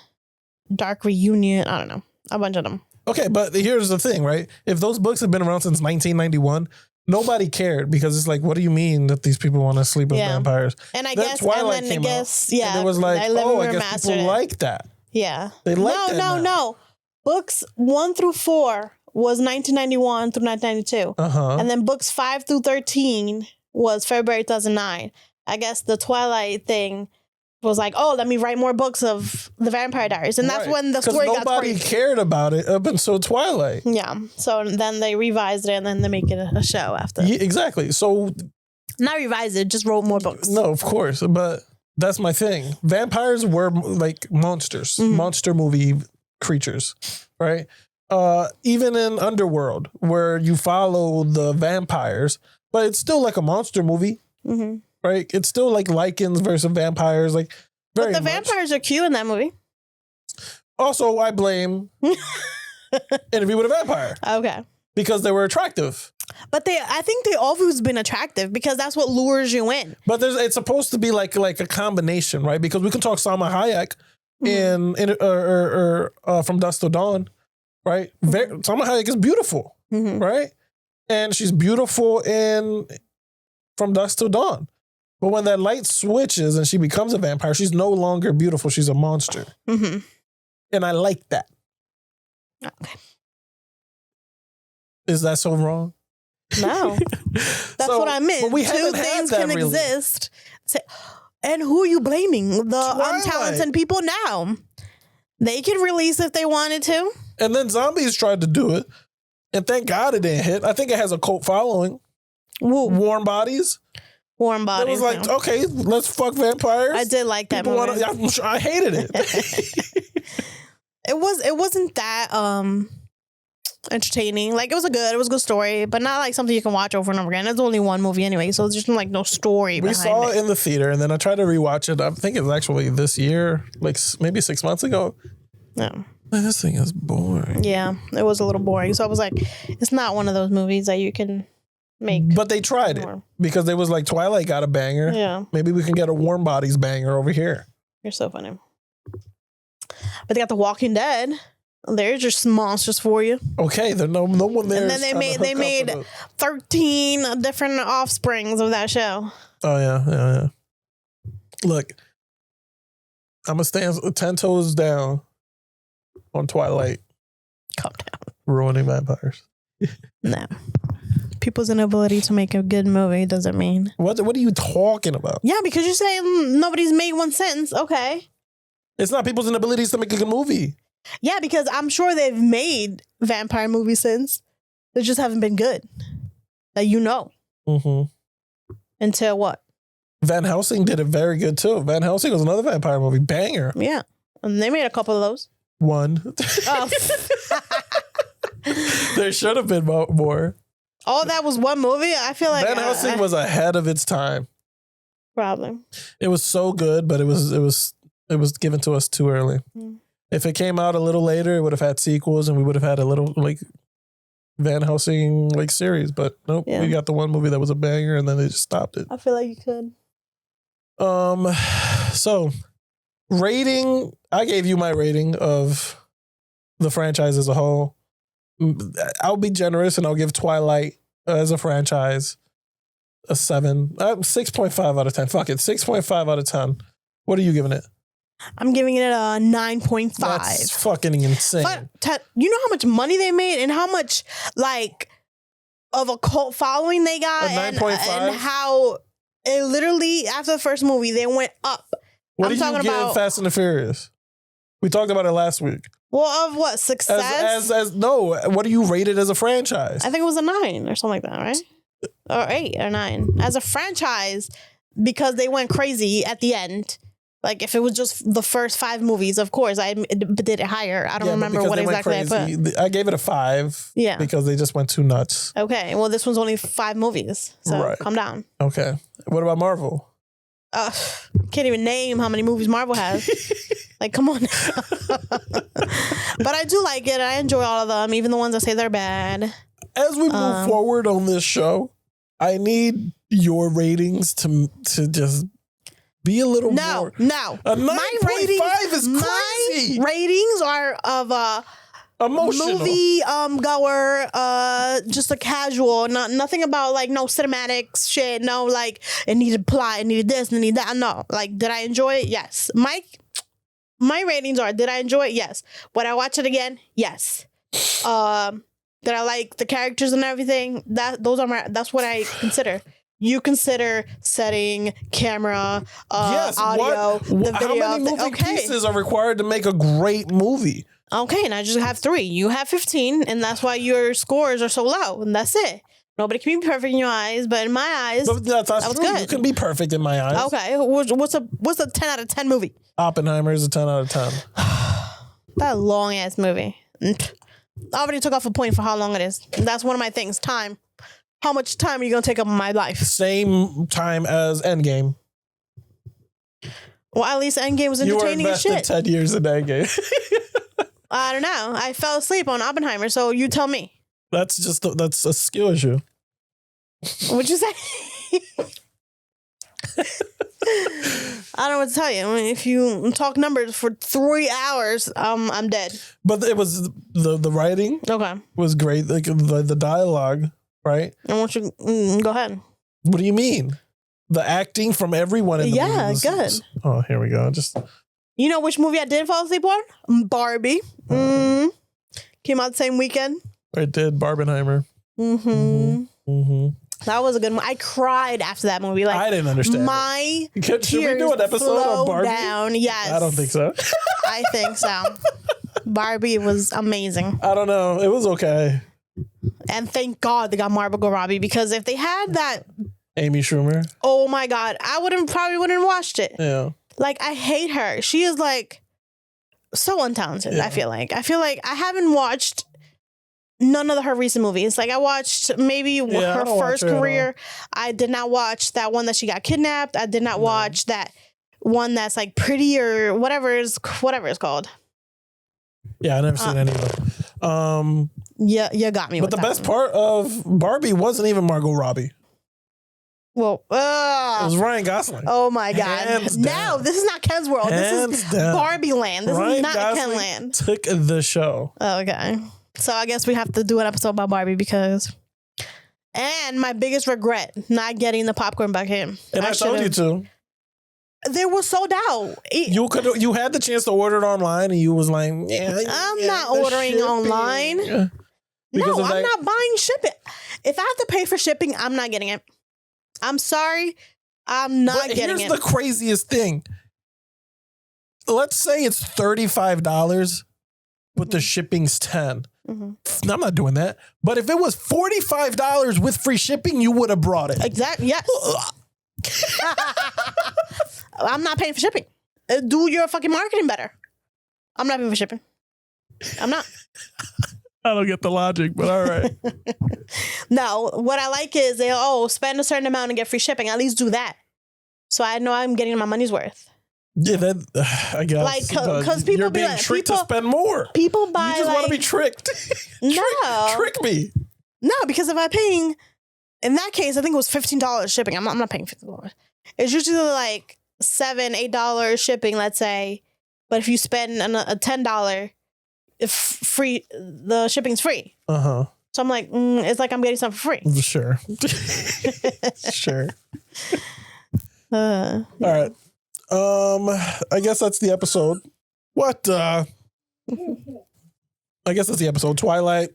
Dark Reunion. I don't know. A bunch of them. Okay, but here's the thing, right? If those books have been around since 1991, nobody cared because it's like, what do you mean that these people want to sleep with vampires? And I then guess, Twilight and then I guess, yeah. And it was like, I guess remastered people like that. Yeah. They like that now. No. Books 1 through 4 was 1991 through 1992. And then books 5 through 13 was February 2009. I guess the Twilight thing was like, oh, let me write more books of the Vampire Diaries. And that's when the story got nobody crazy. cared about it up until Twilight. Yeah. So then they revised it and then they make it a show after. Yeah, exactly. So not revised it, just wrote more books. No, of course. But that's my thing. Vampires were like monsters, monster movie creatures, right? Even in Underworld, where you follow the vampires, but it's still like a monster movie. Right? It's still like lichens versus vampires. Like, very but the vampires are cute in that movie. Also, I blame Interview with a Vampire. Okay. Because they were attractive. But I think they always been attractive because that's what lures you in. But it's supposed to be like a combination, right? Because we can talk Salma Hayek in From Dusk Till Dawn, right? Salma Hayek is beautiful, right? And she's beautiful in From Dusk Till Dawn. But when that light switches and she becomes a vampire, she's no longer beautiful. She's a monster. And I like that. Okay. Is that so wrong? No. That's what I meant. But we Two things can exist. And who are you blaming? The untalented people now. They can release if they wanted to. And then zombies tried to do it. And thank God it didn't hit. I think it has a cult following. Woo. Warm Bodies. Warm Bodies. It was like, okay, let's fuck vampires. I did like that movie. I hated it. It wasn't that entertaining. Like, it was a good story, but not like something you can watch over and over again. It's only one movie anyway, so there's just like no story behind it. We saw it in the theater, and then I tried to rewatch it. I think it was actually this year, like maybe 6 months ago. No. Man, this thing is boring. Yeah, it was a little boring. So I was like, it's not one of those movies that you can make. But they tried it because they was like, Twilight got a banger. Yeah. Maybe we can get a Warm Bodies banger over here. You're so funny. But they got The Walking Dead. They're just monsters for you. Okay, there's no one there. And then they made 13 different offsprings of that show. Oh yeah. Look, I'm gonna stand 10 toes down on Twilight. Calm down. Ruining vampires. No. People's inability to make a good movie doesn't mean. What are you talking about? Yeah, because you're saying nobody's made one since. Okay. It's not people's inabilities to make a good movie. Yeah, because I'm sure they've made vampire movies since. They just haven't been good. That you know. Until what? Van Helsing did it very good too. Van Helsing was another vampire movie. Banger. Yeah. And they made a couple of those. One. Oh. There should have been more. Oh, that was one movie? I feel like Van Helsing was ahead of its time. Probably. It was so good, but it was given to us too early. If it came out a little later, it would have had sequels and we would have had a little like Van Helsing like series. But nope, we got the one movie that was a banger and then they just stopped it. I feel like you could. So rating, I gave you my rating of the franchise as a whole. I'll be generous and I'll give Twilight as a franchise a 7. 6.5 out of 10. Fuck it. 6.5 out of 10. What are you giving it? I'm giving it a 9.5. That's fucking insane. You know how much money they made and how much like of a cult following they got, a 9.5? and how it literally after the first movie they went up. What do you give Fast and the Furious? We talked about it last week. Well, of what success? No, what do you rate it as a franchise? I think it was a 9 or something like that, right? Or 8 or 9 as a franchise because they went crazy at the end. Like, if it was just the first 5 movies, of course, I did it higher. I don't remember what exactly I put. I gave it a 5. Yeah. Because they just went too nuts. Okay. Well, this one's only 5 movies. So calm down. Okay. What about Marvel? Can't even name how many movies Marvel has. Like, come on. But I do like it. I enjoy all of them, even the ones that say they're bad. As we move forward on this show, I need your ratings to just be a little more. No. A 9.5 is crazy. My ratings are of emotional movie goer, just a casual, nothing about like no cinematics shit. No, like it needed plot, it needed this, it needed that. No, like did I enjoy it? Yes. My ratings are: did I enjoy it? Yes. Would I watch it again? Yes. Did I like the characters and everything? That's what I consider. You consider setting, camera, audio, the video. How many moving pieces are required to make a great movie? Okay, and I just have 3. You have 15, and that's why your scores are so low, and that's it. Nobody can be perfect in your eyes, but in my eyes, that was good. You can be perfect in my eyes. Okay, what's a 10 out of 10 movie? Oppenheimer is a 10 out of 10. That long ass movie. I already took off a point for how long it is. That's one of my things. Time. How much time are you gonna take up in my life? Same time as Endgame. Well, at least Endgame was entertaining as shit. You were invested 10 years in Endgame. I don't know. I fell asleep on Oppenheimer, so you tell me. That's a skill issue. What'd you say? I don't know what to tell you. I mean, if you talk numbers for 3 hours, I'm dead. But it was the writing. Okay. Was great. Like the dialogue, right? I want you go ahead. What do you mean? The acting from everyone in the movie. Yeah, good. Oh, here we go. You know which movie I didn't fall asleep on? Barbie. Came out the same weekend. It did. Barbenheimer. That was a good one. I cried after that movie. Like I didn't understand. Should we do an episode on Barbie? Down. Yes. I don't think so. I think so. Barbie was amazing. I don't know. It was okay. And thank God they got Margot Robbie, because if they had that Amy Schumer. Oh my God. I probably wouldn't have watched it. Yeah. Like, I hate her. She is like so untalented. Yeah. I feel like I haven't watched none of her recent movies. Like, I watched maybe her first career. I did not watch that one that she got kidnapped. I did not watch that one that's like Pretty or whatever it's called. Yeah, I never seen any of them. Yeah, you got me. But the best part of Barbie wasn't even Margot Robbie. Well, it was Ryan Gosling. Oh my God! No, this is not Ken's world. This is Barbie land. This is not Ken land. Took the show. Okay, so I guess we have to do an episode about Barbie because. And my biggest regret, not getting the popcorn bucket. And I told you to. They were sold out. You had the chance to order it online, and you was like, I'm not ordering online. Yeah. No, I'm not buying shipping. If I have to pay for shipping, I'm not getting it. I'm sorry. I'm not getting it. Here's the craziest thing. Let's say it's $35, but the shipping's $10. Mm-hmm. I'm not doing that. But if it was $45 with free shipping, you would have brought it. Exactly. Yes. I'm not paying for shipping. Do your fucking marketing better. I'm not paying for shipping. I'm not. I don't get the logic, but all right. No, what I like is spend a certain amount and get free shipping. At least do that, so I know I'm getting my money's worth. Yeah, I guess. Like, because people you're being tricked to spend more. People buy. You just want to be tricked. Trick me. No, because if I'm paying, in that case, I think it was $15 shipping. I'm not paying $15. It's usually like $7, $8 shipping, let's say. But if you spend a $10. If free, the shipping's free. So I'm like, it's like I'm getting something for free. Sure. Sure. All right. I guess that's the episode. I guess that's the episode. Twilight,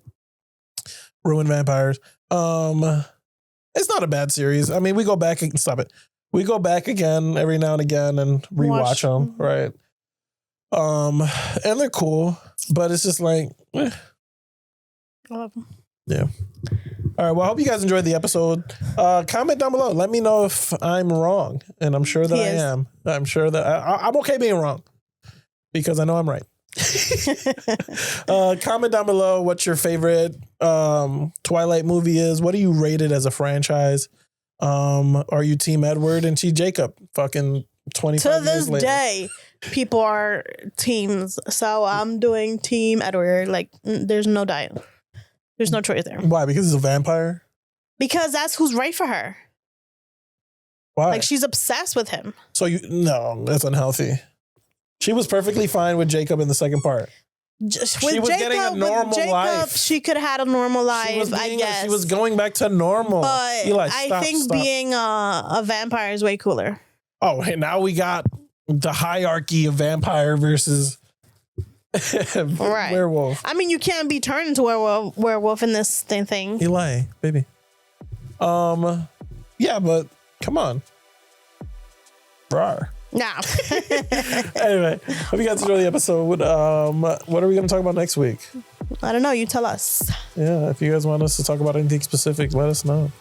Ruined Vampires. It's not a bad series. I mean, we go back and stop it. We go back again every now and again and rewatch them, right? And they're cool, but it's just like, I love them. Yeah. All right. Well, I hope you guys enjoyed the episode. Comment down below. Let me know if I'm wrong, and I'm sure that I am. I'm sure that I'm okay being wrong because I know I'm right. Comment down below what your favorite Twilight movie is. What do you rate it as a franchise? Are you Team Edward and Team Jacob? Fucking 25 To years this later. day, people are teams. So I'm doing Team Edward. Like, there's no diet. There's no choice there. Why? Because he's a vampire? Because that's who's right for her. Why? Like, she's obsessed with him. So no, that's unhealthy. She was perfectly fine with Jacob in the second part. Just, She was getting a normal life. She could have had a normal life, I guess. She was going back to normal. But Eli, I think stop. being a vampire is way cooler. Oh, and now we got the hierarchy of vampire versus werewolf. I mean, you can't be turned into a werewolf in this thing. Eli, baby. Yeah, but come on. Rawr. Nah. Anyway, hope you guys enjoy the episode. What are we going to talk about next week? I don't know. You tell us. Yeah, if you guys want us to talk about anything specific, let us know.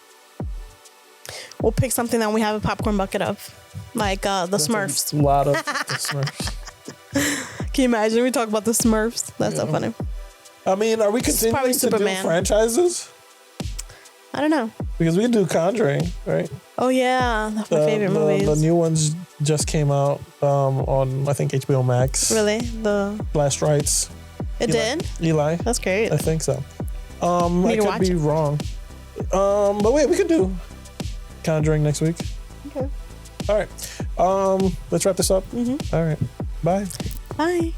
We'll pick something that we have a popcorn bucket of. Like the Smurfs. A lot of the Smurfs. Can you imagine we talk about the Smurfs? That's so funny. I mean, are we continuing probably to do Superman. franchises? I don't know. Because we do Conjuring, right? Oh yeah, that's my favorite movies. The new ones just came out on, I think, HBO Max. Really? The Last Rites. It did? Eli. That's great. I think so. Need I to could watch be it. wrong. But wait, we could do Conjuring next week. Okay. All right. Let's wrap this up. All right. Bye. Bye.